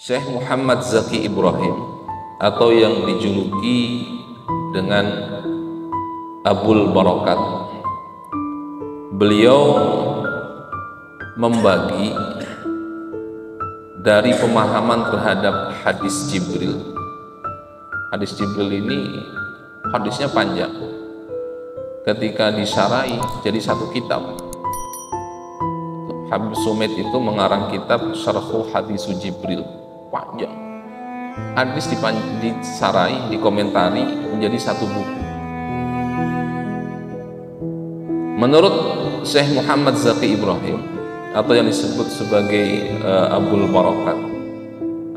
Syekh Muhammad Zaki Ibrahim atau yang dijuluki dengan Abul Barakat, beliau membagi dari pemahaman terhadap hadis Jibril. Hadis Jibril ini hadisnya panjang, ketika disarai jadi satu kitab. Habib Sumit itu mengarang kitab Syarhu Hadis Jibril, panjang. Hadis disarai, dikomentari menjadi satu buku. Menurut Syekh Muhammad Zaki Ibrahim atau yang disebut sebagai Abul Barakat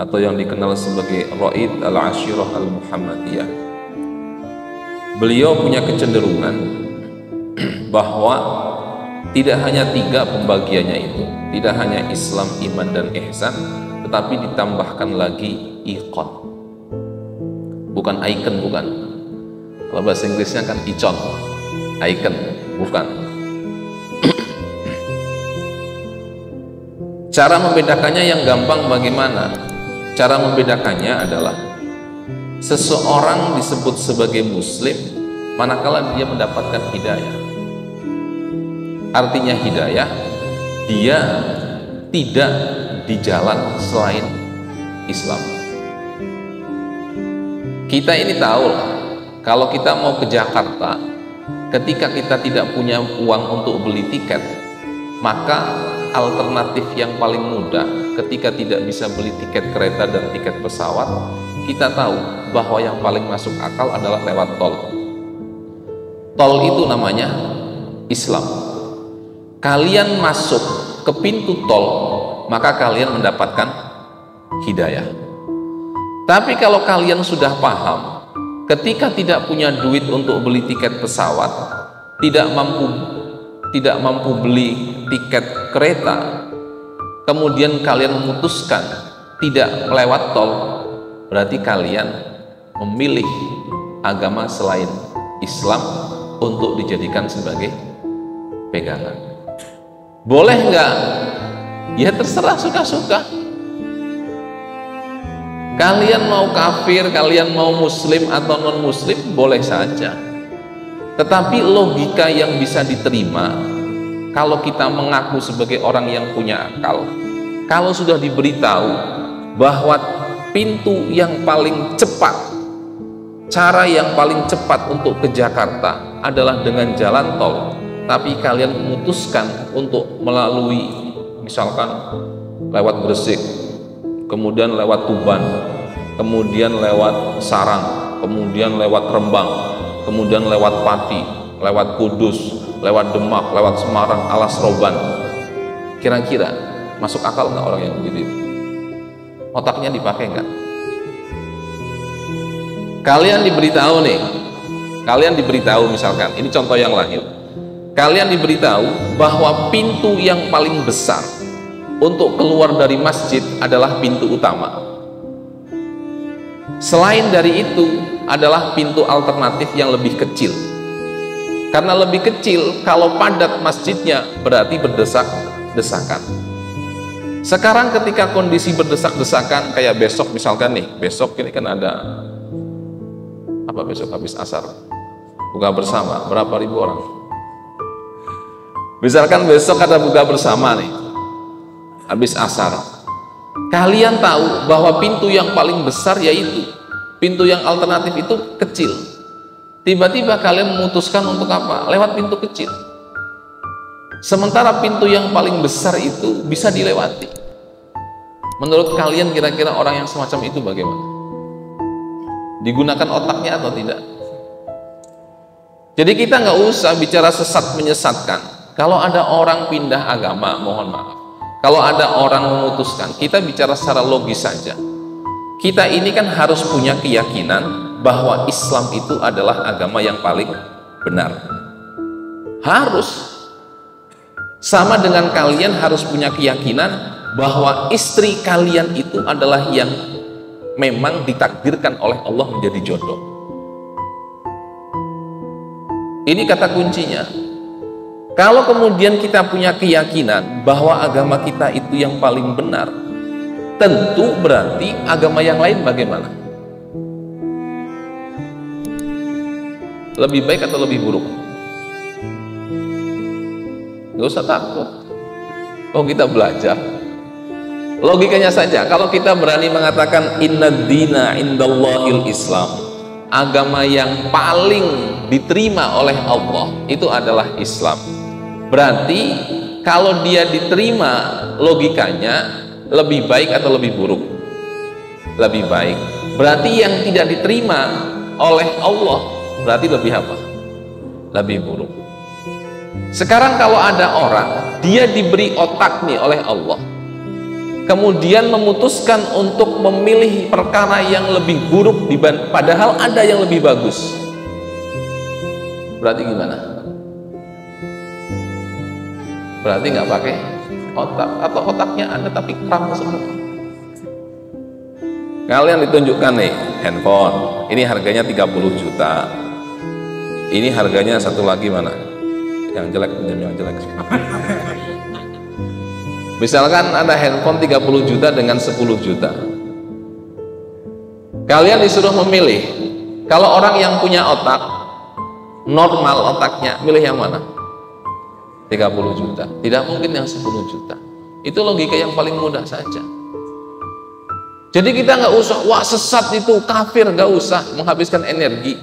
atau yang dikenal sebagai Raid Al-Ashirah Al-Muhammadiyah, beliau punya kecenderungan bahwa tidak hanya 3 pembagiannya itu, tidak hanya Islam, iman, dan ihsan, tetapi ditambahkan lagi iqon, bukan icon, bukan. Kalau bahasa Inggrisnya kan icon, icon, bukan. Cara membedakannya yang gampang bagaimana? Cara membedakannya adalah seseorang disebut sebagai muslim manakala dia mendapatkan hidayah. Artinya hidayah, dia tidak di jalan selain Islam. Kita ini tahu lah, kalau kita mau ke Jakarta, ketika kita tidak punya uang untuk beli tiket, maka alternatif yang paling mudah ketika tidak bisa beli tiket kereta dan tiket pesawat, kita tahu bahwa yang paling masuk akal adalah lewat tol. Tol itu namanya Islam. Kalian masuk ke pintu tol, maka kalian mendapatkan hidayah. Tapi kalau kalian sudah paham, ketika tidak punya duit untuk beli tiket pesawat, tidak mampu beli tiket kereta, kemudian kalian memutuskan tidak melewat tol, berarti kalian memilih agama selain Islam untuk dijadikan sebagai pegangan. Boleh nggak? Ya terserah, suka-suka. Kalian mau kafir, kalian mau muslim atau non muslim, boleh saja. Tetapi logika yang bisa diterima kalau kita mengaku sebagai orang yang punya akal, kalau sudah diberitahu bahwa pintu yang paling cepat, cara yang paling cepat untuk ke Jakarta adalah dengan jalan tol, tapi kalian memutuskan untuk melalui misalkan lewat Gresik, kemudian lewat Tuban, kemudian lewat Sarang, kemudian lewat Rembang, kemudian lewat Pati, lewat Kudus, lewat Demak, lewat Semarang, Alas Roban. Kira-kira masuk akal nggak orang yang begitu? Otaknya dipakai nggak? Kalian diberitahu misalkan, ini contoh yang lahir. Kalian diberitahu bahwa pintu yang paling besar untuk keluar dari masjid adalah pintu utama. Selain dari itu adalah pintu alternatif yang lebih kecil. Karena lebih kecil, kalau padat masjidnya berarti berdesak-desakan. Sekarang ketika kondisi berdesak-desakan kayak besok misalkan nih, besok ini kan ada apa, besok habis asar buka bersama, berapa ribu orang? Misalkan besok ada buka bersama nih, habis asar. Kalian tahu bahwa pintu yang paling besar yaitu pintu yang alternatif itu kecil. Tiba-tiba kalian memutuskan untuk apa? Lewat pintu kecil. Sementara pintu yang paling besar itu bisa dilewati. Menurut kalian kira-kira orang yang semacam itu bagaimana? Digunakan otaknya atau tidak? Jadi kita nggak usah bicara sesat menyesatkan. Kalau ada orang pindah agama, mohon maaf. Kalau ada orang memutuskan, kita bicara secara logis saja. Kita ini kan harus punya keyakinan bahwa Islam itu adalah agama yang paling benar. Harus. Sama dengan kalian harus punya keyakinan bahwa istri kalian itu adalah yang memang ditakdirkan oleh Allah menjadi jodoh. Ini kata kuncinya. Kalau kemudian kita punya keyakinan bahwa agama kita itu yang paling benar, tentu berarti agama yang lain bagaimana? Lebih baik atau lebih buruk? Gak usah takut. Oh, kita belajar. Logikanya saja, kalau kita berani mengatakan inna dina indallahil Islam, agama yang paling diterima oleh Allah itu adalah Islam. Berarti kalau dia diterima, logikanya lebih baik atau lebih buruk? Lebih baik. Berarti yang tidak diterima oleh Allah berarti lebih apa? Lebih buruk. Sekarang kalau ada orang, dia diberi otak nih oleh Allah, kemudian memutuskan untuk memilih perkara yang lebih buruk padahal ada yang lebih bagus, berarti gimana? Berarti nggak pakai otak, atau otaknya ada tapi kram semua. Kalian ditunjukkan nih handphone, ini harganya 30 juta, ini harganya satu lagi mana? Yang jelek, yang jelek. Misalkan ada handphone 30 juta dengan 10 juta. Kalian disuruh memilih. Kalau orang yang punya otak, normal otaknya, milih yang mana? 30 juta. Tidak mungkin yang 10 juta. Itu logika yang paling mudah saja. Jadi kita nggak usah, wah sesat itu, kafir, nggak usah menghabiskan energi.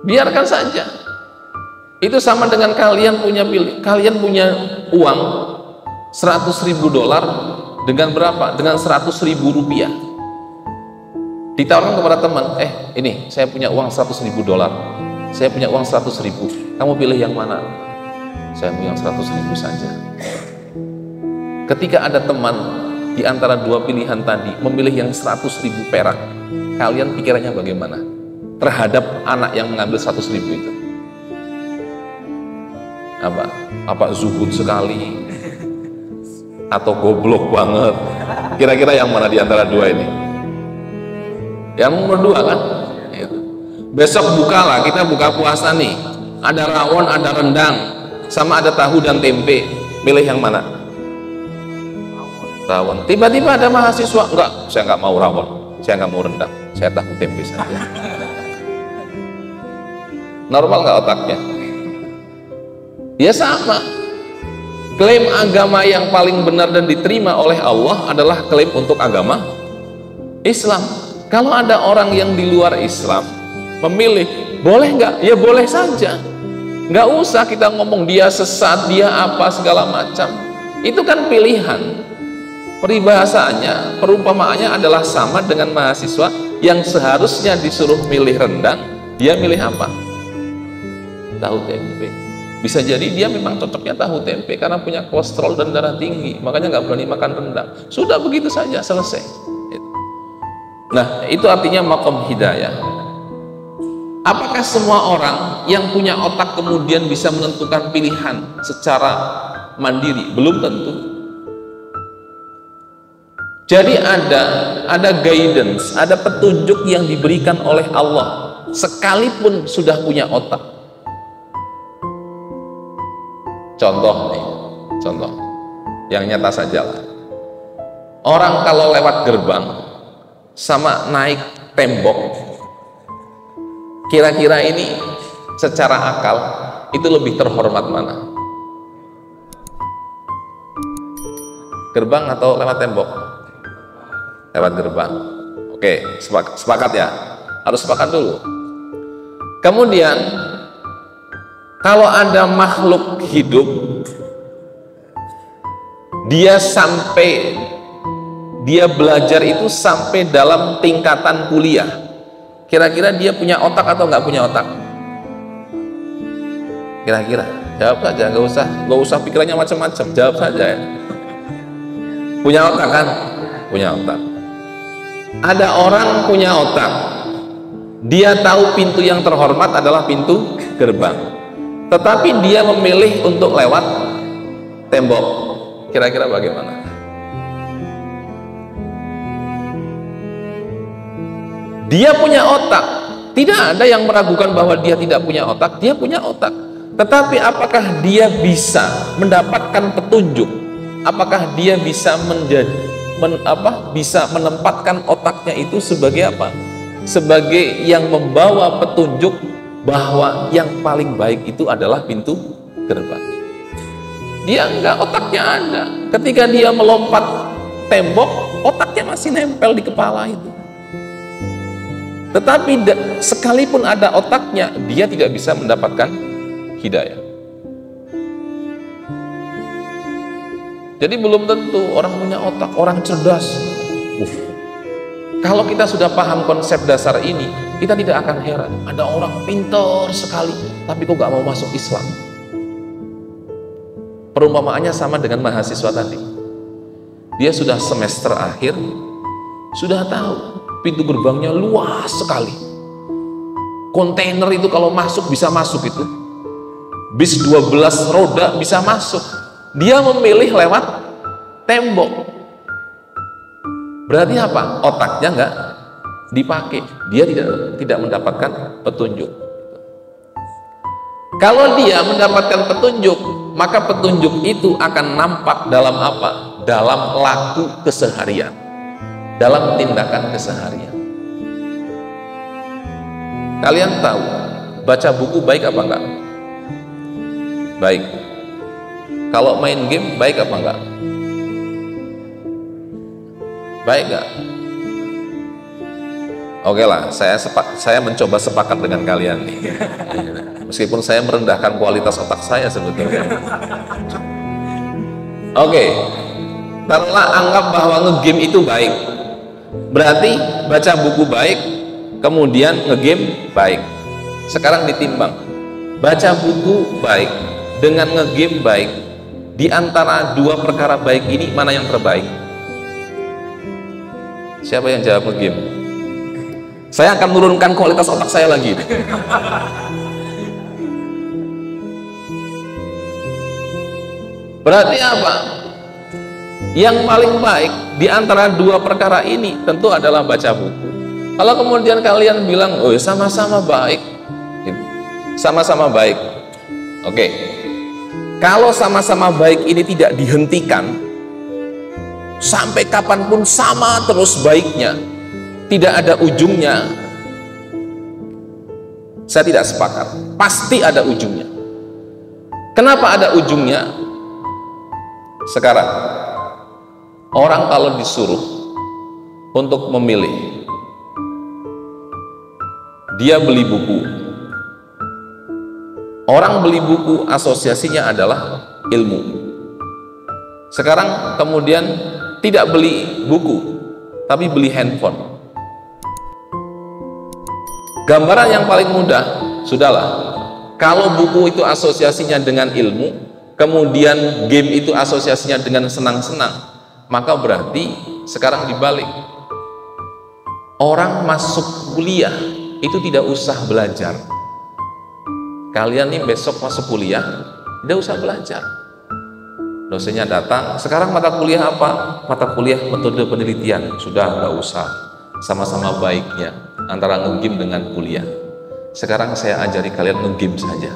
Biarkan saja. Itu sama dengan kalian punya uang 100.000 dolar dengan berapa? Dengan 100.000 rupiah. Ditawarkan kepada teman, ini saya punya uang 100.000 dolar, saya punya uang 100.000, kamu pilih yang mana? Saya punya 100.000 saja. Ketika ada teman di antara dua pilihan tadi memilih yang 100.000 perak, kalian pikirannya bagaimana terhadap anak yang mengambil 100.000 itu? Apa zuhud sekali atau goblok banget? Kira-kira yang mana di antara dua ini? Yang nomor dua kan? Besok bukalah, kita buka puasa nih, ada rawon, ada rendang, sama ada tahu dan tempe, pilih yang mana? Rawon. Tiba-tiba ada mahasiswa, enggak, saya nggak mau rawon, saya nggak mau rendang, saya tahu tempe saja. Normal nggak otaknya? Ya sama. Klaim agama yang paling benar dan diterima oleh Allah adalah klaim untuk agama Islam. Kalau ada orang yang di luar Islam memilih, boleh nggak? Ya boleh saja. Nggak usah kita ngomong dia sesat, dia apa segala macam. Itu kan pilihan. Peribahasanya, perumpamaannya adalah sama dengan mahasiswa yang seharusnya disuruh milih rendang, dia milih apa? Tahu tempe. Bisa jadi dia memang cocoknya tahu tempe karena punya kolesterol dan darah tinggi, makanya nggak berani makan rendang. Sudah begitu saja, selesai. Nah, itu artinya maqam hidayah. Apakah semua orang yang punya otak kemudian bisa menentukan pilihan secara mandiri? Belum tentu. Jadi ada guidance, ada petunjuk yang diberikan oleh Allah sekalipun sudah punya otak. Contoh yang nyata saja lah. Orang kalau lewat gerbang sama naik tembok, kira-kira ini secara akal itu lebih terhormat mana? Gerbang atau lewat tembok? Lewat gerbang. Oke, sepakat ya? Harus sepakat dulu. Kemudian kalau ada makhluk hidup, dia belajar itu sampai dalam tingkatan kuliah, kira-kira dia punya otak atau nggak punya otak? Kira-kira jawab saja, nggak usah pikirannya macam-macam, jawab saja ya. Punya otak kan? Punya otak. Ada orang punya otak, dia tahu pintu yang terhormat adalah pintu gerbang, tetapi dia memilih untuk lewat tembok. Kira-kira bagaimana? Dia punya otak. Tidak ada yang meragukan bahwa dia tidak punya otak. Dia punya otak. Tetapi apakah dia bisa mendapatkan petunjuk apakah dia bisa bisa menempatkan otaknya itu sebagai apa? Sebagai yang membawa petunjuk bahwa yang paling baik itu adalah pintu gerbang. Dia enggak, otaknya ada. Ketika dia melompat tembok, otaknya masih nempel di kepala itu. Tetapi sekalipun ada otaknya, dia tidak bisa mendapatkan hidayah. Jadi belum tentu orang punya otak, orang cerdas. Kalau kita sudah paham konsep dasar ini, kita tidak akan heran. Ada orang pintar sekali, tapi kok gak mau masuk Islam. Perumpamaannya sama dengan mahasiswa tadi. Dia sudah semester akhir, sudah tahu pintu gerbangnya luas sekali. Kontainer itu kalau masuk bisa masuk itu. Bis 12 roda bisa masuk. Dia memilih lewat tembok. Berarti apa? Otaknya nggak dipakai. Dia tidak mendapatkan petunjuk. Kalau dia mendapatkan petunjuk, maka petunjuk itu akan nampak dalam apa? Dalam laku keseharian, dalam tindakan keseharian. Kalian tahu baca buku baik apa enggak? Baik. Kalau main game baik apa enggak? Baik enggak? Oke lah, saya mencoba sepakat dengan kalian nih. Meskipun saya merendahkan kualitas otak saya sebetulnya. Oke, taruhlah anggap bahwa ngegame itu baik. Berarti baca buku baik, kemudian ngegame baik. Sekarang ditimbang, baca buku baik dengan ngegame baik. Di antara dua perkara baik ini, mana yang terbaik? Siapa yang jawab ngegame? Saya akan menurunkan kualitas otak saya lagi. Berarti apa? Yang paling baik di antara dua perkara ini tentu adalah baca buku. Kalau kemudian kalian bilang, oh sama-sama baik, sama-sama baik. Oke, kalau sama-sama baik ini tidak dihentikan, sampai kapanpun sama terus baiknya, tidak ada ujungnya, saya tidak sepakat. Pasti ada ujungnya. Kenapa ada ujungnya? Sekarang orang kalau disuruh untuk memilih, dia beli buku. Orang beli buku asosiasinya adalah ilmu. Sekarang kemudian tidak beli buku, tapi beli handphone. Gambaran yang paling mudah, sudahlah. Kalau buku itu asosiasinya dengan ilmu, kemudian game itu asosiasinya dengan senang-senang, maka berarti sekarang dibalik. Orang masuk kuliah itu tidak usah belajar. Kalian nih besok masuk kuliah, tidak usah belajar. Dosennya datang, sekarang mata kuliah apa? Mata kuliah metode penelitian. Sudah, nggak usah. Sama-sama baiknya antara nge-game dengan kuliah. Sekarang saya ajari kalian nge-game saja.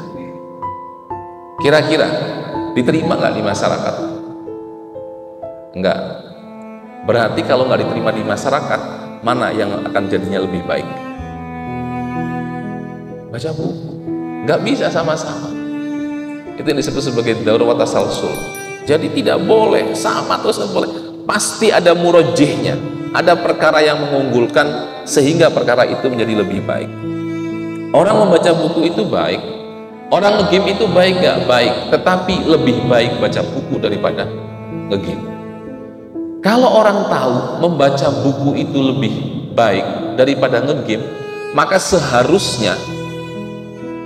Kira-kira diterima nggak di masyarakat? Enggak. Berarti kalau nggak diterima di masyarakat, mana yang akan jadinya lebih baik? Baca buku. Nggak bisa sama-sama. Itu yang disebut sebagai daurah wa tasalsul. Jadi tidak boleh sama terus, nggak boleh. Pasti ada murojihnya, ada perkara yang mengunggulkan sehingga perkara itu menjadi lebih baik. Orang membaca buku itu baik, orang nge-game itu baik nggak? Baik, tetapi lebih baik baca buku daripada nge-game. Kalau orang tahu membaca buku itu lebih baik daripada nge-game, maka seharusnya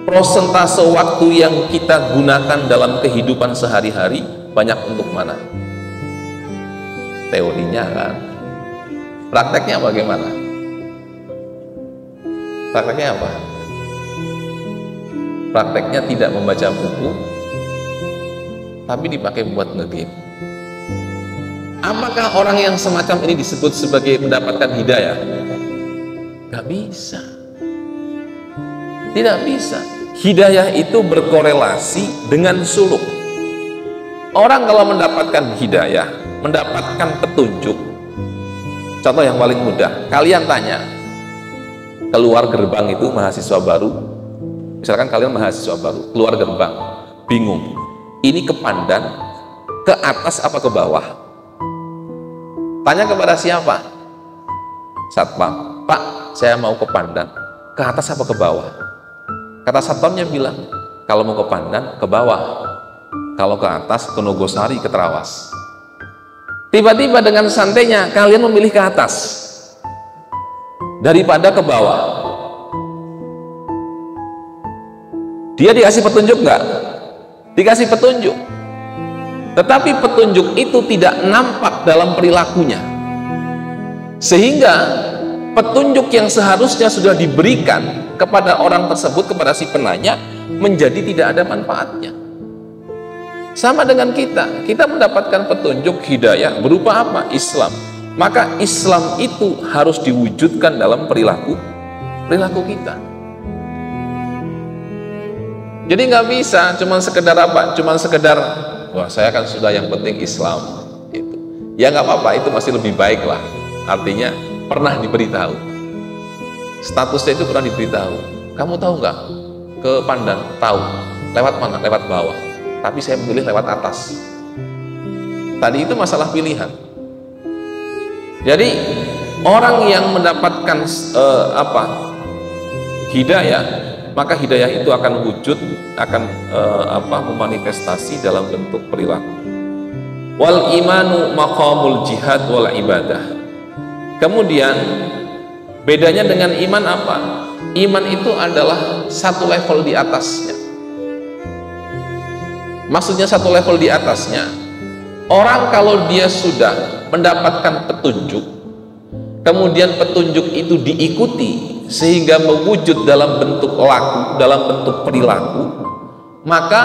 prosentase waktu yang kita gunakan dalam kehidupan sehari-hari banyak untuk mana? Teorinya kan. Prakteknya bagaimana? Prakteknya apa? Prakteknya tidak membaca buku, tapi dipakai buat nge-game. Apakah orang yang semacam ini disebut sebagai mendapatkan hidayah? Gak bisa. Tidak bisa. Hidayah itu berkorelasi dengan suluk. Orang kalau mendapatkan hidayah, mendapatkan petunjuk, contoh yang paling mudah, kalian tanya, keluar gerbang itu mahasiswa baru, misalkan kalian mahasiswa baru, keluar gerbang, bingung, ini ke Pandan, ke atas apa ke bawah? Tanya kepada siapa? Satpam, Pak, saya mau ke Pandan, ke atas apa ke bawah? Kata satpamnya bilang, kalau mau ke Pandan, ke bawah. Kalau ke atas, ke Nogosari, ke Trawas. Tiba-tiba dengan santainya kalian memilih ke atas daripada ke bawah. Dia dikasih petunjuk nggak? Dikasih petunjuk. Tetapi petunjuk itu tidak nampak dalam perilakunya. Sehingga petunjuk yang seharusnya sudah diberikan kepada orang tersebut, kepada si penanya, menjadi tidak ada manfaatnya. Sama dengan kita mendapatkan petunjuk hidayah berupa apa? Islam. Maka Islam itu harus diwujudkan dalam perilaku kita. Jadi nggak bisa cuman sekedar apa? Cuman sekedar, wah saya kan sudah, yang penting Islam. Itu. Ya nggak apa-apa, itu masih lebih baik lah. Artinya pernah diberitahu. Statusnya itu pernah diberitahu. Kamu tahu nggak? Ke Pandan? Tahu. Lewat mana? Lewat bawah. Tapi saya memilih lewat atas. Tadi itu masalah pilihan. Jadi orang yang mendapatkan hidayah, maka hidayah itu akan wujud, akan memanifestasi dalam bentuk perilaku. Wal imanu maqamul jihad wal ibadah. Kemudian bedanya dengan iman apa? Iman itu adalah satu level di atasnya. Maksudnya satu level di atasnya, orang kalau dia sudah mendapatkan petunjuk, kemudian petunjuk itu diikuti sehingga mewujud dalam bentuk laku, dalam bentuk perilaku, maka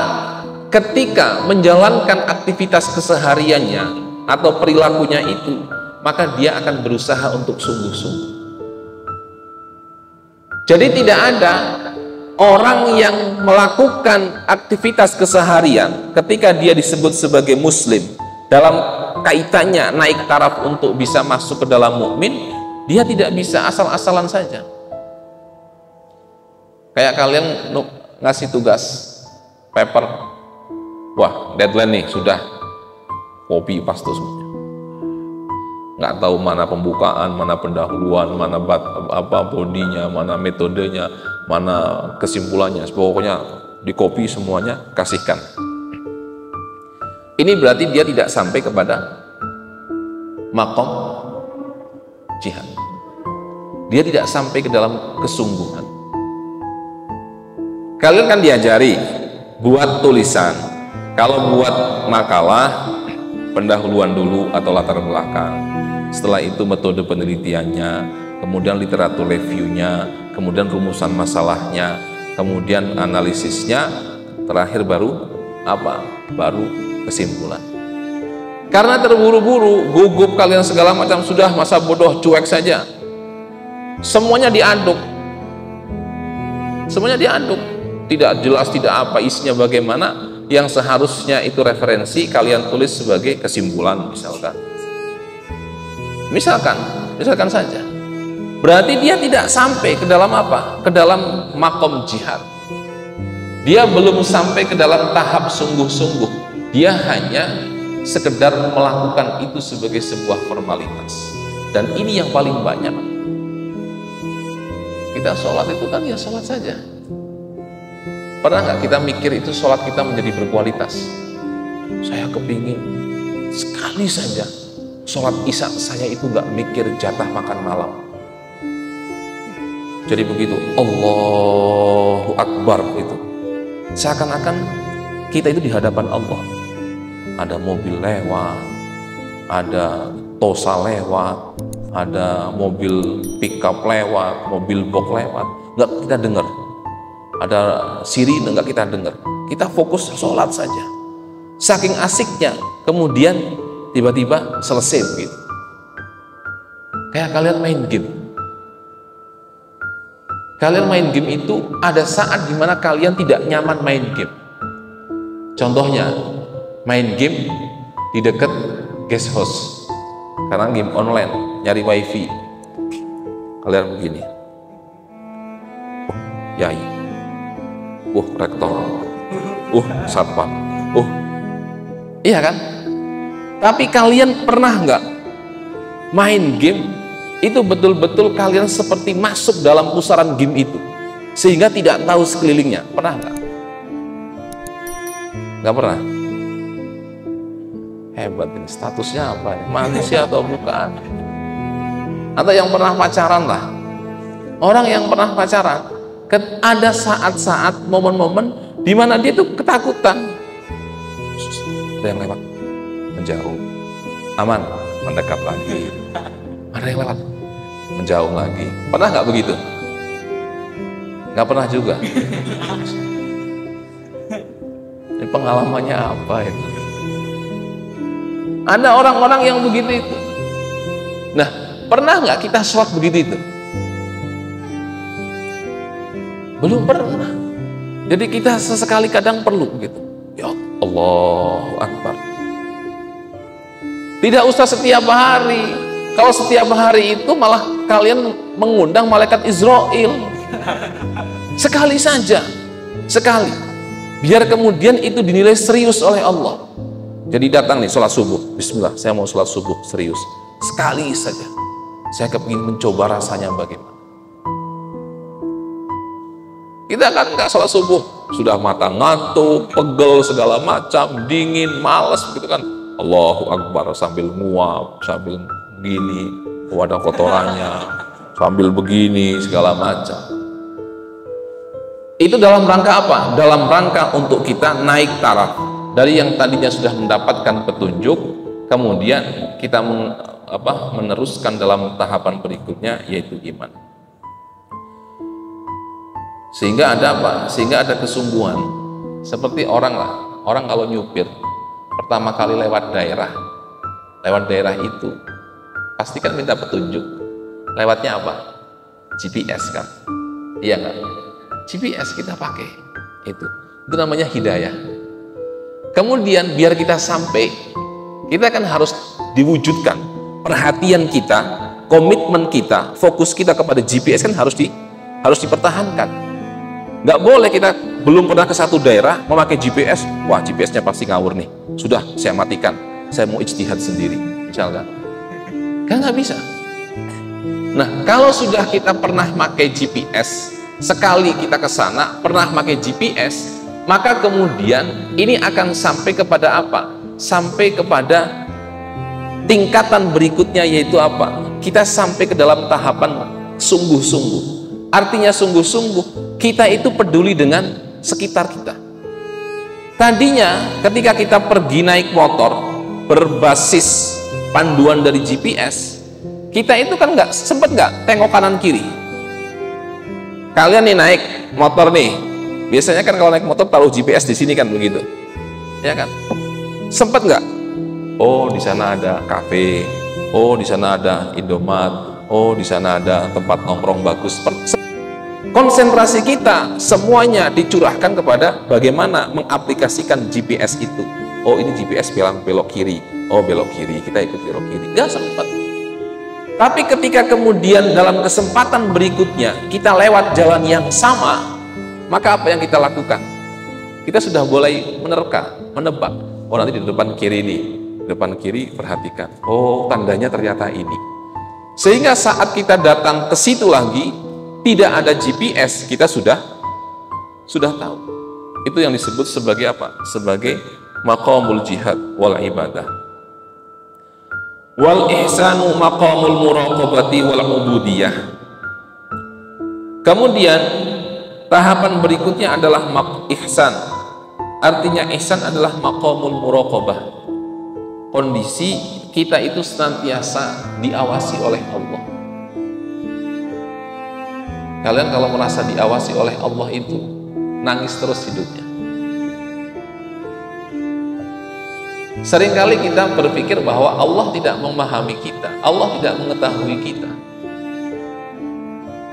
ketika menjalankan aktivitas kesehariannya atau perilakunya itu, maka dia akan berusaha untuk sungguh-sungguh. Jadi tidak ada orang yang melakukan aktivitas keseharian ketika dia disebut sebagai muslim, dalam kaitannya naik taraf untuk bisa masuk ke dalam mukmin, dia tidak bisa asal-asalan saja. Kayak kalian ngasih tugas paper, wah deadline nih sudah, copy paste semuanya, nggak tahu mana pembukaan, mana pendahuluan, mana bodinya, mana metodenya, mana kesimpulannya, pokoknya di copy semuanya, kasihkan. Ini berarti dia tidak sampai kepada maqam jihad. Dia tidak sampai ke dalam kesungguhan. Kalian kan diajari buat tulisan. Kalau buat makalah, pendahuluan dulu atau latar belakang. Setelah itu metode penelitiannya, kemudian literatur reviewnya, kemudian rumusan masalahnya, kemudian analisisnya, terakhir baru apa? Baru kesimpulan. Karena terburu-buru, gugup kalian segala macam, sudah masa bodoh, cuek saja. Semuanya diaduk. Semuanya diaduk. Tidak jelas, tidak apa isinya bagaimana, yang seharusnya itu referensi kalian tulis sebagai kesimpulan misalkan saja. Berarti dia tidak sampai ke dalam apa? Ke dalam makom jihad. Dia belum sampai ke dalam tahap sungguh-sungguh. Dia hanya sekedar melakukan itu sebagai sebuah formalitas. Dan ini yang paling banyak. Kita sholat itu kan ya sholat saja. Pernah nggak kita mikir itu sholat kita menjadi berkualitas? Saya kepingin sekali saja sholat isya saya itu nggak mikir jatah makan malam. Jadi begitu Allahu Akbar itu, seakan-akan kita itu di hadapan Allah. Ada mobil lewat, ada Tosa lewat, ada mobil pickup lewat, mobil box lewat, nggak kita dengar. Ada sirine nggak kita dengar. Kita fokus sholat saja. Saking asiknya, kemudian tiba-tiba selesai begitu. Kayak kalian main game. Kalian main game itu ada saat dimana kalian tidak nyaman main game. Contohnya, main game di dekat guest house karena game online, nyari wifi. Kalian begini, yai, rektor, satpam, iya kan? Tapi kalian pernah nggak main game itu betul-betul kalian seperti masuk dalam pusaran game itu sehingga tidak tahu sekelilingnya? Pernah nggak? Nggak pernah. Hebat ini, statusnya apa? Manusia atau bukan? Atau yang pernah pacaran lah. Orang yang pernah pacaran, ada saat-saat, momen-momen di mana dia tuh ketakutan. Ada yang lewat, menjauh. Aman, mendekat lagi. Ada yang lewat, menjauh lagi. Pernah nggak begitu? Nggak pernah juga. Ini pengalamannya apa itu? Ada orang-orang yang begitu itu. Nah, pernah nggak kita sholat begitu itu? Belum pernah. Jadi kita sesekali kadang perlu gitu. Ya Allahu Akbar. Tidak usah setiap hari. Kalau setiap hari itu malah kalian mengundang malaikat Israel. Sekali saja. Sekali. Biar kemudian itu dinilai serius oleh Allah. Jadi datang nih sholat subuh, bismillah, saya mau sholat subuh serius. Sekali saja, saya kepingin mencoba rasanya bagaimana. Kita kan nggak sholat subuh, sudah mata ngantuk, pegel segala macam, dingin, malas begitu kan. Allahu Akbar sambil nguap, sambil begini, ada kotorannya, sambil begini segala macam. Itu dalam rangka apa? Dalam rangka untuk kita naik taraf. Dari yang tadinya sudah mendapatkan petunjuk, kemudian kita meneruskan dalam tahapan berikutnya, yaitu iman. Sehingga ada apa? Sehingga ada kesungguhan. Seperti orang kalau nyupir, pertama kali lewat daerah itu, pasti kan minta petunjuk. Lewatnya apa? GPS kan? Iya kan? GPS kita pakai. Itu namanya hidayah. Kemudian biar kita sampai, kita kan harus diwujudkan perhatian kita, komitmen kita, fokus kita kepada GPS kan harus dipertahankan. Nggak boleh kita belum pernah ke satu daerah memakai GPS, wah GPS-nya pasti ngawur nih, sudah saya matikan, saya mau ijtihad sendiri, misalkan. Kan nggak bisa. Nah, kalau sudah kita pernah pakai GPS, sekali kita ke sana pernah pakai GPS, maka kemudian ini akan sampai kepada apa? Sampai kepada tingkatan berikutnya, yaitu apa? Kita sampai ke dalam tahapan sungguh-sungguh. Artinya sungguh-sungguh, kita itu peduli dengan sekitar kita. Tadinya ketika kita pergi naik motor berbasis panduan dari GPS, kita itu kan sempat nggak tengok kanan kiri. Kalian nih naik motor nih, biasanya kan kalau naik motor taruh GPS di sini kan begitu, ya kan? Sempet nggak? Oh di sana ada kafe, oh di sana ada Indomaret, oh di sana ada tempat nongkrong bagus. Konsentrasi kita semuanya dicurahkan kepada bagaimana mengaplikasikan GPS itu. Oh ini GPS bilang belok kiri, oh belok kiri, kita ikut belok kiri. Nggak sempet. Tapi ketika kemudian dalam kesempatan berikutnya kita lewat jalan yang sama, maka apa yang kita lakukan? Kita sudah mulai menebak. Oh nanti di depan kiri nih, di depan kiri perhatikan. Oh tandanya ternyata ini. Sehingga saat kita datang ke situ lagi, tidak ada GPS, kita sudah tahu. Itu yang disebut sebagai apa? Sebagai maqamul jihad wal ibadah. Wal ihsanu maqamul muraqabati wal ubudiyah. Kemudian tahapan berikutnya adalah ihsan. Artinya ihsan adalah maqamul muraqabah. Kondisi kita itu senantiasa diawasi oleh Allah. Kalian kalau merasa diawasi oleh Allah itu nangis terus hidupnya. Seringkali kita berpikir bahwa Allah tidak memahami kita, Allah tidak mengetahui kita.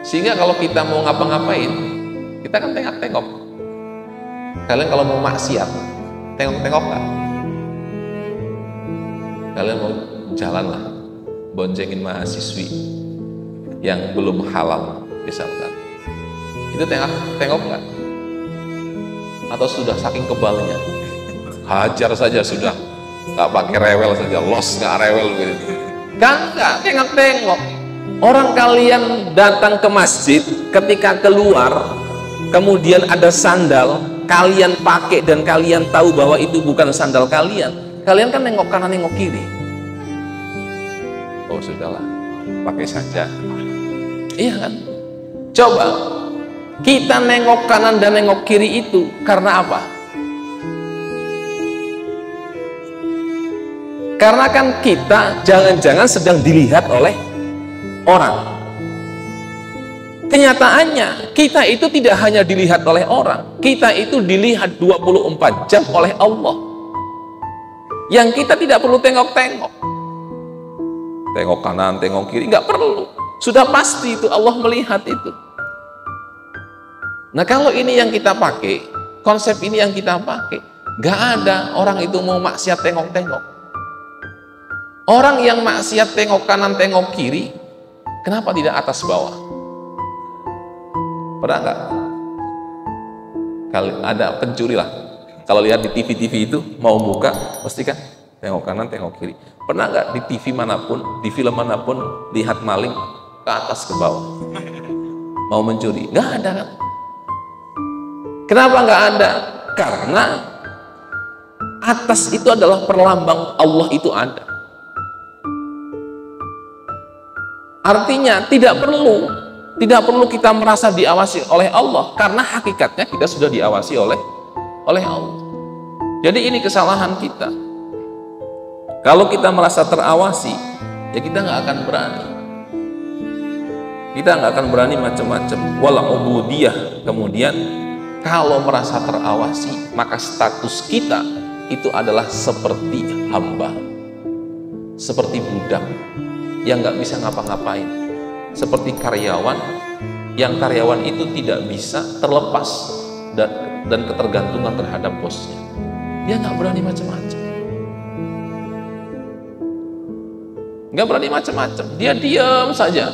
Sehingga kalau kita mau ngapa-ngapain, kita kan tengok-tengok. Kalian kalau mau maksiat, tengok-tengok nggak? Kalian mau jalan lah, boncengin mahasiswi yang belum halal misalkan, itu tengok nggak? Atau sudah saking kebalnya, hajar saja sudah, nggak pakai rewel saja, los nggak rewel gitu. Kan nggak tengok-tengok. Orang kalian datang ke masjid, ketika keluar, kemudian ada sandal, kalian pakai dan kalian tahu bahwa itu bukan sandal kalian. Kalian kan nengok kanan, nengok kiri. Oh sudahlah, pakai saja. Iya kan? Coba kita nengok kanan dan nengok kiri itu karena apa? Karena kan kita jangan-jangan sedang dilihat oleh orang. Kenyataannya kita itu tidak hanya dilihat oleh orang, kita itu dilihat 24 jam oleh Allah. Yang kita tidak perlu tengok-tengok, tengok kanan, tengok kiri, nggak perlu. Sudah pasti itu Allah melihat itu. Nah kalau ini yang kita pakai, konsep ini yang kita pakai, nggak ada orang itu mau maksiat tengok-tengok. Orang yang maksiat tengok kanan, tengok kiri, kenapa tidak atas bawah? Pernah nggak? Kalau ada pencuri lah, kalau lihat di TV-TV itu mau buka, pasti kan tengok kanan, tengok kiri. Pernah nggak di TV manapun, di film manapun, lihat maling ke atas ke bawah, mau mencuri? Nggak ada kan? Kenapa nggak ada? Karena atas itu adalah perlambang Allah itu ada. Artinya tidak perlu kita merasa diawasi oleh Allah, karena hakikatnya kita sudah diawasi oleh Allah. Jadi ini kesalahan kita. Kalau kita merasa terawasi, ya kita nggak akan berani. Kita nggak akan berani macam-macam. Wala ubudiyah. Kemudian kalau merasa terawasi, maka status kita itu adalah seperti hamba, seperti budak yang nggak bisa ngapa-ngapain, seperti karyawan yang karyawan itu tidak bisa terlepas dan ketergantungan terhadap bosnya. Dia nggak berani macam-macam, nggak berani macam-macam, dia diam saja.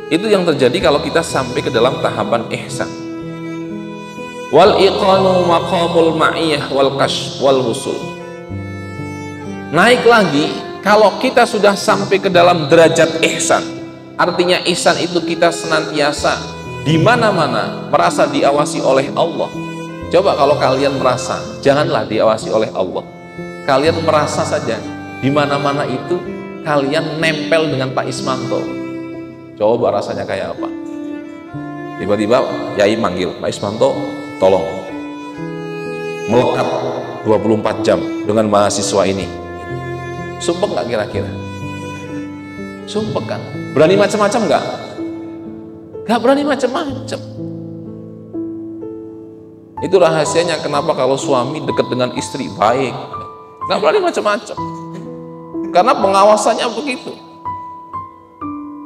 Itu yang terjadi kalau kita sampai ke dalam tahapan ihsan. Wal iqanu maqamul ma'iyah wal kash wal wusul. Naik lagi kalau kita sudah sampai ke dalam derajat ihsan. Artinya ihsan itu kita senantiasa di mana-mana merasa diawasi oleh Allah. Coba kalau kalian merasa, janganlah diawasi oleh Allah. Kalian merasa saja di mana-mana itu kalian nempel dengan Pak Ismanto. Coba rasanya kayak apa? Tiba-tiba Yai manggil, Pak Ismanto, tolong melekat 24 jam dengan mahasiswa ini. Sumpah nggak kira-kira? Sumpah kan? Berani macam-macam nggak? Nggak berani macam-macam. Itu rahasianya kenapa kalau suami dekat dengan istri baik, nggak berani macam-macam. Karena pengawasannya begitu.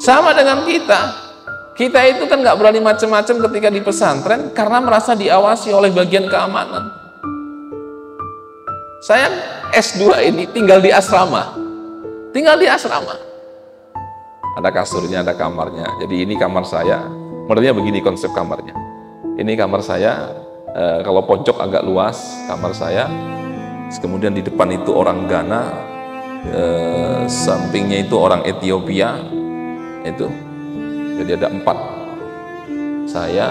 Sama dengan kita itu kan nggak berani macam-macam ketika di pesantren karena merasa diawasi oleh bagian keamanan. Saya S2 ini tinggal di asrama. Ada kasurnya, ada kamarnya. Jadi ini kamar saya. Modelnya begini konsep kamarnya. Ini kamar saya. Kalau pojok agak luas kamar saya. Kemudian di depan itu orang Ghana. Sampingnya itu orang Ethiopia. Itu. Jadi ada 4. Saya,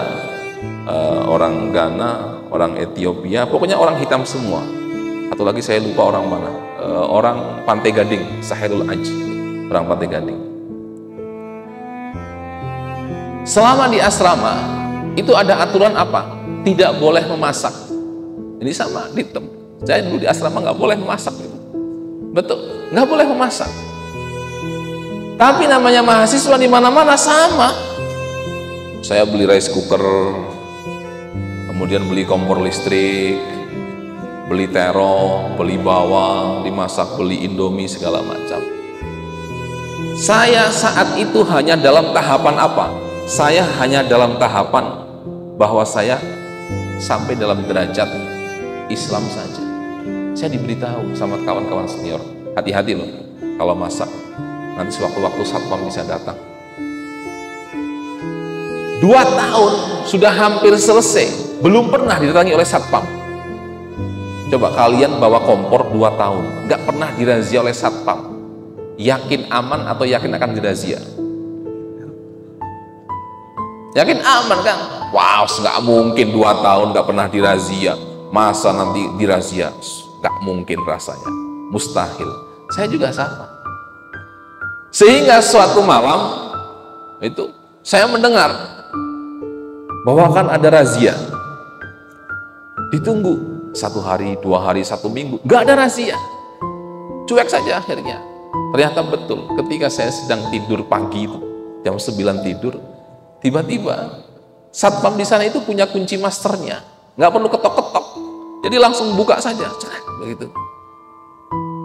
orang Ghana, orang Ethiopia. Pokoknya orang hitam semua. Satu lagi saya lupa orang mana, orang Pantai Gading, Sahilul Aj, orang Pantai Gading. Selama di asrama itu ada aturan apa? Tidak boleh memasak. Ini sama di saya dulu di asrama nggak boleh memasak, gitu. Betul, nggak boleh memasak. Tapi namanya mahasiswa di mana-mana sama. Saya beli rice cooker, kemudian beli kompor listrik, beli terong, beli bawang, dimasak, beli indomie, segala macam. Saya saat itu hanya dalam tahapan apa? Saya hanya dalam tahapan bahwa saya sampai dalam derajat Islam saja. Saya diberitahu sama kawan-kawan senior, Hati-hati loh kalau masak, nanti sewaktu-waktu satpam bisa datang. 2 tahun sudah hampir selesai, belum pernah didatangi oleh satpam. Coba kalian bawa kompor 2 tahun, nggak pernah dirazia oleh satpam. Yakin aman atau yakin akan dirazia? Yakin aman kan? Wow, nggak mungkin 2 tahun nggak pernah dirazia. Masa nanti dirazia? Nggak mungkin rasanya, mustahil. Saya juga sama. Sehingga suatu malam itu saya mendengar bahwa akan ada razia. Ditunggu 1 hari, 2 hari, 1 minggu, nggak ada razia. Cuek saja akhirnya. Ternyata betul, ketika saya sedang tidur pagi itu, jam 9 tidur, tiba-tiba satpam di sana itu punya kunci masternya, nggak perlu ketok-ketok, jadi langsung buka saja, begitu.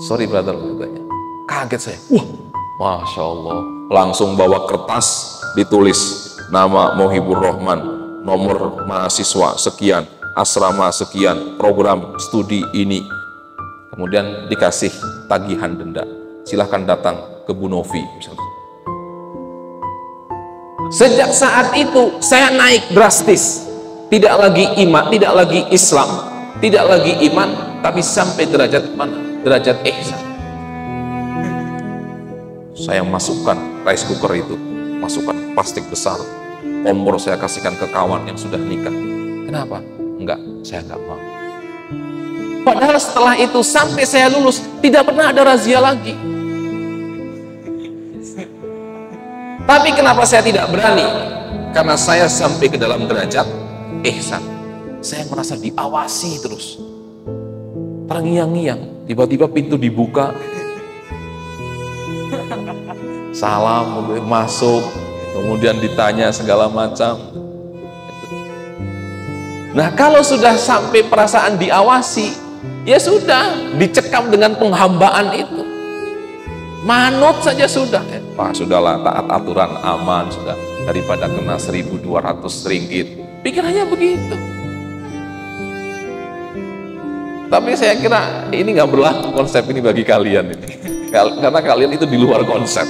Sorry brother, katanya. Kaget saya. Wah, masya Allah. Langsung bawa kertas, ditulis nama Mohibur Rahman, nomor mahasiswa sekian, asrama sekian, program studi ini. Kemudian dikasih tagihan denda. Silahkan datang ke Bu Novi misalnya. Sejak saat itu saya naik drastis. Tidak lagi iman, tidak lagi Islam, tidak lagi iman, tapi sampai derajat mana? Derajat ihsan. Saya masukkan rice cooker itu, masukkan plastik besar, kompor saya kasihkan ke kawan yang sudah nikah. Kenapa? Enggak, saya enggak mau. Padahal setelah itu sampai saya lulus tidak pernah ada razia lagi. Tapi kenapa saya tidak berani? Karena saya sampai ke dalam derajat ihsan. Saya merasa diawasi terus. Terngiang-ngiang, tiba-tiba pintu dibuka. Salam, masuk, kemudian ditanya segala macam. Nah, kalau sudah sampai perasaan diawasi, ya sudah, dicekam dengan penghambaan itu. Manut saja sudah. Pak, sudahlah, taat aturan, aman, sudah. Daripada kena 1.200 ringgit. Pikirannya begitu. Tapi saya kira ini nggak berlaku konsep ini bagi kalian ini. Karena kalian itu di luar konsep.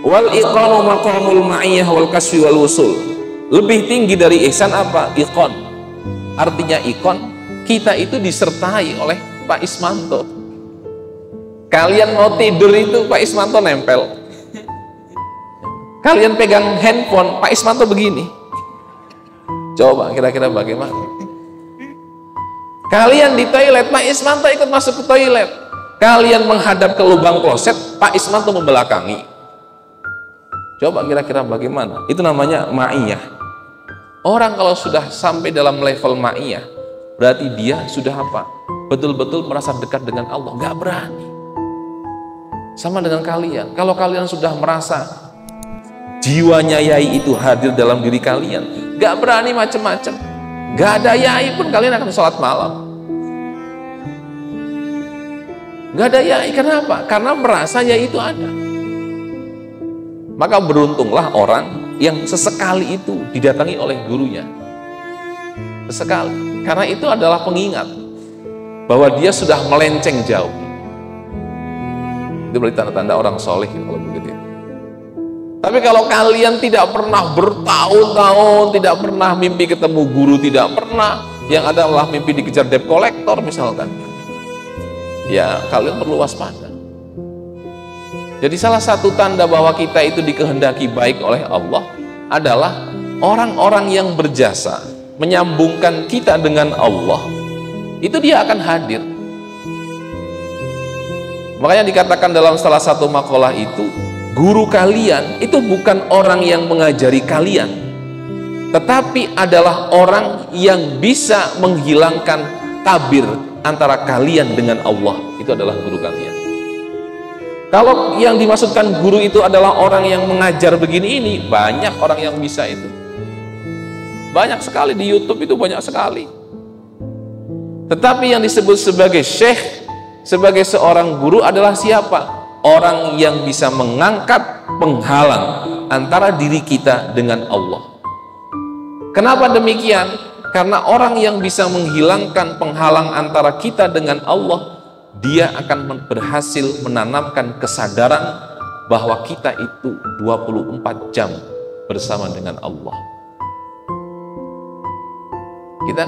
Wal iqanu maqamul ma'iyah wal kasfi wal wusul. Lebih tinggi dari ihsan apa? Iqon. Artinya ikon, kita itu disertai oleh Pak Ismanto. Kalian mau tidur itu Pak Ismanto nempel. Kalian pegang handphone, Pak Ismanto begini. Coba kira-kira bagaimana? Kalian di toilet, Pak Ismanto ikut masuk ke toilet. Kalian menghadap ke lubang kloset, Pak Ismanto membelakangi. Coba kira-kira bagaimana? Itu namanya ma'iyah. Orang kalau sudah sampai dalam level ma'iyah, berarti dia sudah apa? Betul-betul merasa dekat dengan Allah. Gak berani. Sama dengan kalian. Kalau kalian sudah merasa jiwanya yai itu hadir dalam diri kalian, gak berani macam-macam. Gak ada yai pun kalian akan sholat malam. Gak ada yai, kenapa? Karena merasa yai itu ada. Maka beruntunglah orang yang sesekali itu didatangi oleh gurunya. Sesekali. Karena itu adalah pengingat bahwa dia sudah melenceng jauh. Itu berarti tanda-tanda orang soleh kalau begitu. Tapi kalau kalian tidak pernah bertahun-tahun, tidak pernah mimpi ketemu guru, tidak pernah, yang ada adalah mimpi dikejar debt collector misalkan, ya kalian perlu waspada. Jadi salah satu tanda bahwa kita itu dikehendaki baik oleh Allah adalah orang-orang yang berjasa menyambungkan kita dengan Allah, itu dia akan hadir. Makanya dikatakan dalam salah satu makalah itu, guru kalian itu bukan orang yang mengajari kalian, tetapi adalah orang yang bisa menghilangkan tabir antara kalian dengan Allah. Itu adalah guru kalian. Kalau yang dimaksudkan guru itu adalah orang yang mengajar begini ini, banyak orang yang bisa itu. Banyak sekali di YouTube itu, banyak sekali. Tetapi yang disebut sebagai syekh, sebagai seorang guru adalah siapa? Orang yang bisa mengangkat penghalang antara diri kita dengan Allah. Kenapa demikian? Karena orang yang bisa menghilangkan penghalang antara kita dengan Allah, dia akan berhasil menanamkan kesadaran bahwa kita itu 24 jam bersama dengan Allah. Kita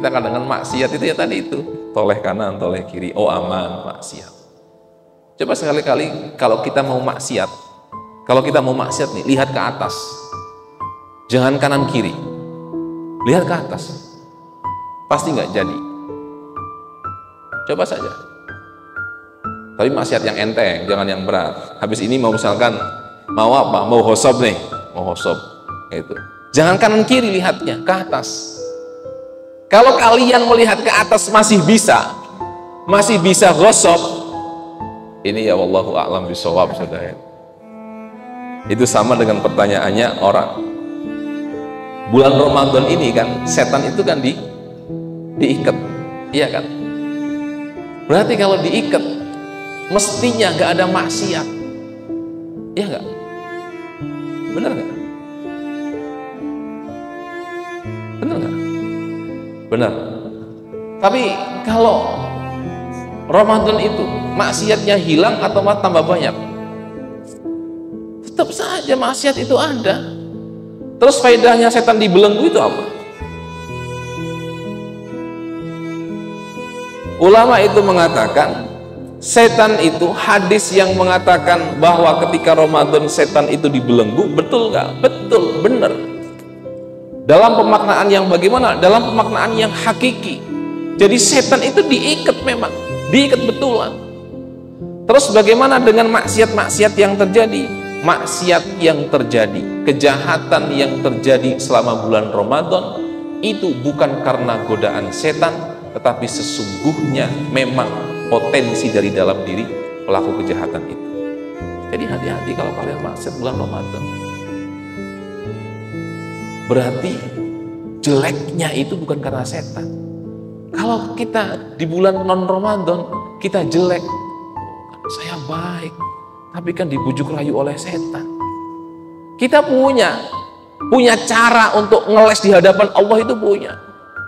kan dengan maksiat itu ya tadi itu, toleh kanan, toleh kiri, oh aman, maksiat. Coba sekali-kali kalau kita mau maksiat nih, lihat ke atas. Jangan kanan kiri. Lihat ke atas. Pasti nggak jadi. Coba saja. Tapi maksiat yang enteng, jangan yang berat. Habis ini mau misalkan mau apa? Mau hosob nih, mau hosob. Itu. Jangan kanan kiri lihatnya, ke atas. Kalau kalian melihat ke atas masih bisa gosok, ini ya wallahu a'lam bishawab, saudara. Itu sama dengan pertanyaannya orang. Bulan Ramadan ini kan, setan itu kan diikat, iya kan? Berarti kalau diikat, mestinya nggak ada maksiat, iya nggak? Bener nggak? Bener nggak? Benar. Tapi kalau Ramadan itu maksiatnya hilang atau tambah banyak? Tetap saja maksiat itu ada. Terus faedahnya setan dibelenggu itu apa? Ulama itu mengatakan setan itu, hadis yang mengatakan bahwa ketika Ramadan setan itu dibelenggu, betul nggak? Betul, benar. Dalam pemaknaan yang bagaimana? Dalam pemaknaan yang hakiki. Jadi setan itu diikat memang, diikat betulan. Terus bagaimana dengan maksiat-maksiat yang terjadi? Maksiat yang terjadi, kejahatan yang terjadi selama bulan Ramadan itu bukan karena godaan setan, tetapi sesungguhnya memang potensi dari dalam diri pelaku kejahatan itu. Jadi hati-hati kalau kalian maksiat bulan Ramadan. Berarti jeleknya itu bukan karena setan. Kalau kita di bulan non-Ramadan kita jelek, saya baik, tapi kan dibujuk rayu oleh setan. Kita punya cara untuk ngeles di hadapan Allah, itu punya.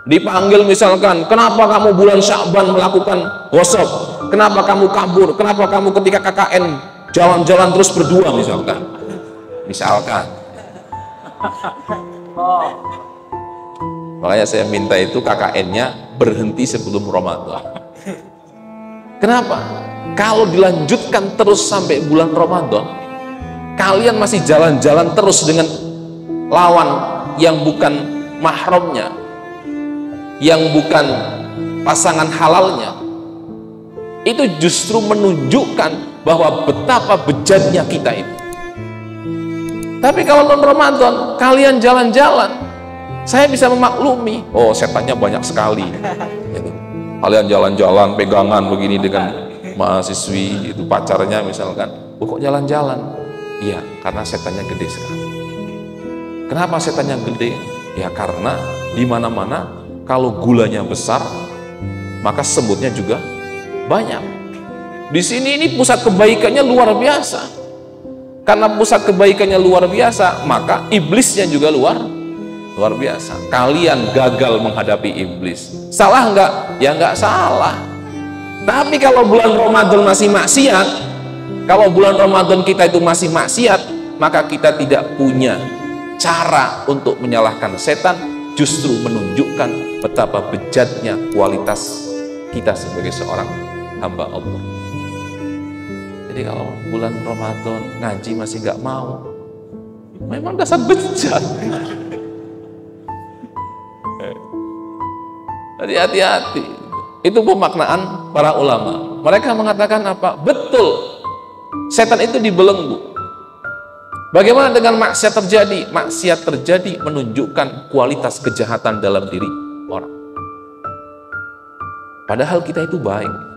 Dipanggil misalkan, kenapa kamu bulan Sya'ban melakukan gosok? Kenapa kamu kabur? Kenapa kamu ketika KKN jalan-jalan terus berdua misalkan? Makanya saya minta itu KKN-nya berhenti sebelum Ramadan. Kenapa? Kalau dilanjutkan terus sampai bulan Ramadan, kalian masih jalan-jalan terus dengan lawan yang bukan mahramnya, yang bukan pasangan halalnya, itu justru menunjukkan bahwa betapa bejatnya kita itu. Tapi kalau non Ramadan kalian jalan-jalan, saya bisa memaklumi, oh setannya banyak sekali. Kalian jalan-jalan pegangan begini dengan mahasiswi itu, pacarnya misalkan, oh kok jalan-jalan? Iya, karena setannya gede sekali. Kenapa setannya gede? Ya karena di mana-mana kalau gulanya besar, maka semutnya juga banyak. Di sini ini pusat kebaikannya luar biasa. Karena pusat kebaikannya luar biasa, maka iblisnya juga luar biasa. Kalian gagal menghadapi iblis. Salah enggak? Ya enggak salah. Tapi kalau bulan Ramadan masih maksiat, kalau bulan Ramadan kita itu masih maksiat, maka kita tidak punya cara untuk menyalahkan setan, justru menunjukkan betapa bejatnya kualitas kita sebagai seorang hamba Allah. Jadi kalau bulan Ramadan ngaji masih nggak mau, memang dasar bejat. Jadi hati-hati. Itu pemaknaan para ulama. Mereka mengatakan apa? Betul, setan itu dibelenggu. Bagaimana dengan maksiat terjadi? Maksiat terjadi menunjukkan kualitas kejahatan dalam diri orang. Padahal kita itu baik.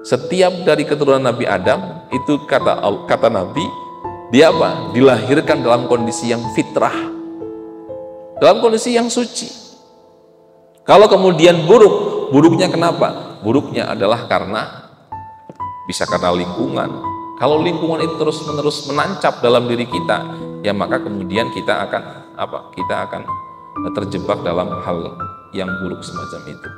Setiap dari keturunan Nabi Adam itu kata Nabi, dia apa? Dilahirkan dalam kondisi yang fitrah, dalam kondisi yang suci. Kalau kemudian buruknya kenapa? Buruknya adalah bisa karena lingkungan. Kalau lingkungan itu terus-menerus menancap dalam diri kita, ya maka kemudian kita akan Kita akan terjebak dalam hal yang buruk semacam itu.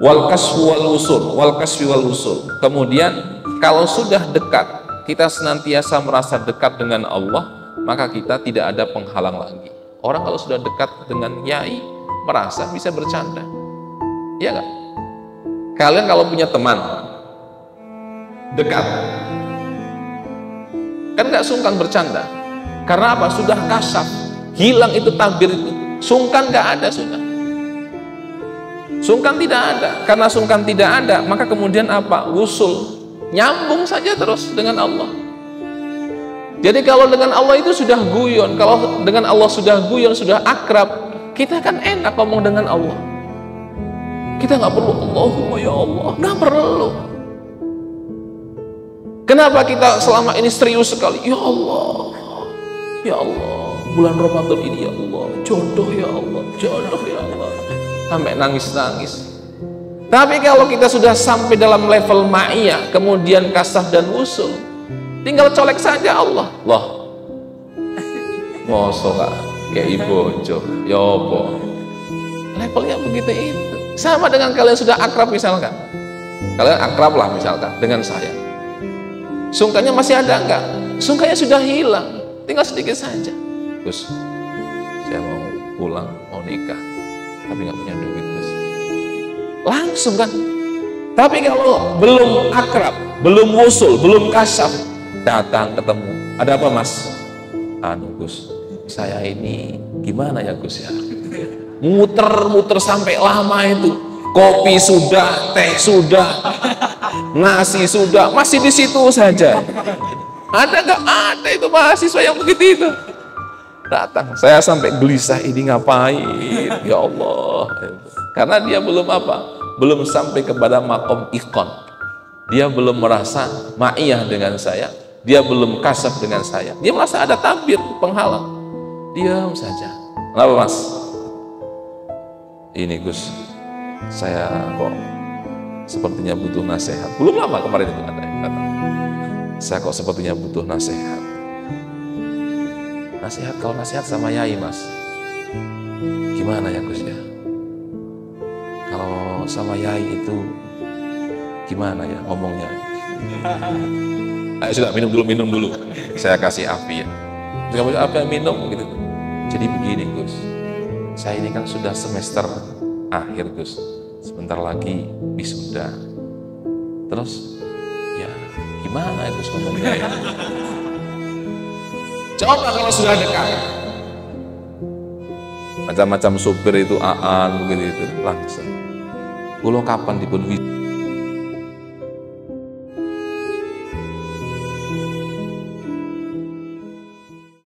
wal kasfi wal wusul. Kemudian kalau sudah dekat, kita senantiasa merasa dekat dengan Allah, maka kita tidak ada penghalang lagi. Orang kalau sudah dekat dengan yai, merasa bisa bercanda. Iya nggak? Kalian kalau punya teman dekat, kan nggak sungkan bercanda. Karena apa? Sudah kasaf, hilang itu tabir itu. Sungkan nggak ada sudah. Sungkan tidak ada. Karena sungkan tidak ada, maka kemudian apa? Wusul, nyambung saja terus dengan Allah. Jadi kalau dengan Allah itu sudah guyon, kalau dengan Allah sudah guyon, sudah akrab, kita kan enak ngomong dengan Allah. Kita nggak perlu Allahumma ya Allah, nggak perlu. Kenapa kita selama ini serius sekali? Ya Allah, bulan Ramadan ini ya Allah, jodoh ya Allah, jodoh ya Allah, sampai nangis-nangis. Tapi kalau kita sudah sampai dalam level ma'iyah, kemudian kasaf dan wusul, tinggal colek saja Allah. Loh, mosok gak kayak ibu jo, ya apa? Levelnya begitu itu. Sama dengan kalian sudah akrab misalkan. Kalian akrab lah misalkan dengan saya. Sungkannya masih ada enggak? Sungkannya sudah hilang. Tinggal sedikit saja. Gus, saya mau pulang, mau nikah, tapi nggak punya duit, Gus. Langsung kan. Tapi kalau belum akrab, belum wusul, belum kasaf, datang ketemu, ada apa Mas? Gus, saya ini gimana ya Gus ya? Muter-muter sampai lama itu, kopi sudah, teh sudah, nasi sudah, masih di situ saja. Ada nggak? Ada itu mahasiswa yang begitu itu. Datang, saya sampai gelisah, ini ngapain? Ya Allah. Karena dia belum apa? Belum sampai kepada makom ikhon. Dia belum merasa ma'iyah dengan saya. Dia belum kasaf dengan saya. Dia merasa ada tabir, penghalang. Diam saja. Kenapa Mas? Ini Gus, saya kok sepertinya butuh nasihat. Belum lama kemarin itu ada yang datang. Saya kok sepertinya butuh nasihat. Nasihat, kalau nasihat sama yai Mas, gimana ya Gus ya? Kalau sama yai itu gimana ya ngomongnya? Ayo sudah minum dulu. Saya kasih api ya. Kamu apa minum gitu. Jadi begini Gus, saya ini kan sudah semester akhir Gus. Sebentar lagi wisuda. Terus ya gimana Gus ngomongnya ya? Coba kalau sudah dekat. Macam-macam supir itu aan begitu langsung. Kulo kapan dipun wisuda?